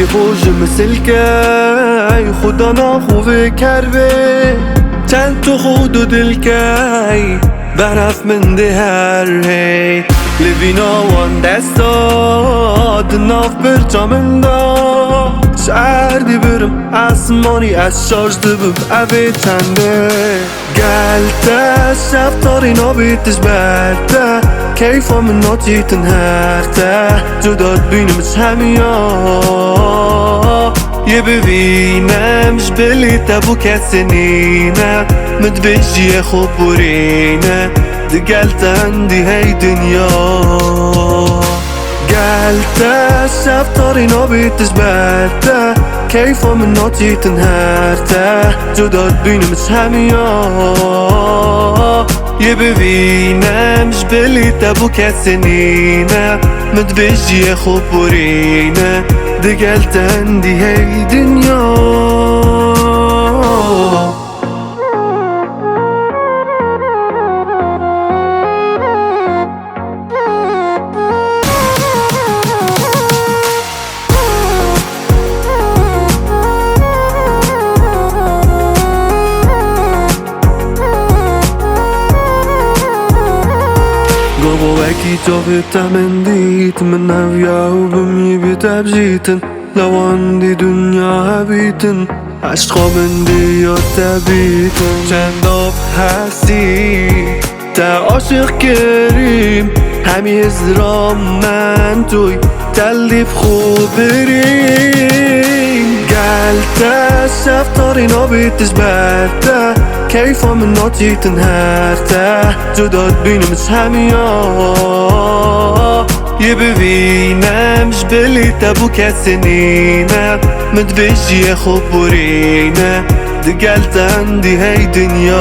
ولی خوشم سلکی خدا نخوه کرده چند تو خود و دلکی برف من ده هر هی لبینا وان دستاد ناف برچا من دا شردی برم اسمانی از شارج دبم اوه چنده گلته شفتاری نابیتش برده کیفا من ناتیتن هرته جداد بینمش همیا یه ببینمش بلی تبو کسی نینه مدبجی خوب برینه ده گلتن دی هی دنیا گلته شفتاری نابیتش برده کیفا من ناتیتن هرته جداد بینمش همیا یه ببینمش بلی تبو کسی نینه مدبجی خوب برینه ده گلتن دی هی دنیا وکی جاویتا من دیت من نویا و بمی بیتا بجیتن لواندی دنیا هبیتن عشقا من دیا تبیتن چند آب هستی تا عاشق کریم همی ازرام من توی تلیف خوب بریم گلته شفتاری نابیتش برده کیفا من ناتیتن هرته جداد بینمش همیا یه ببینمش بلی تبو کسی نینه مدبجی خوب برینه ده گلتن دی هی دنیا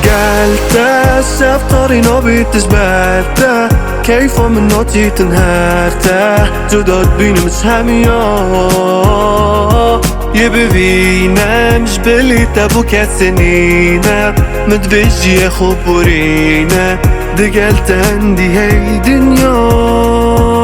گلته شفتاری نابیتش برده کیفا من ناتیتن هرته جداد بینمش همیا یه ببینمش بلی تبو کسی نینه مدبجی خوب برینه ده گلتن دی هی دنیا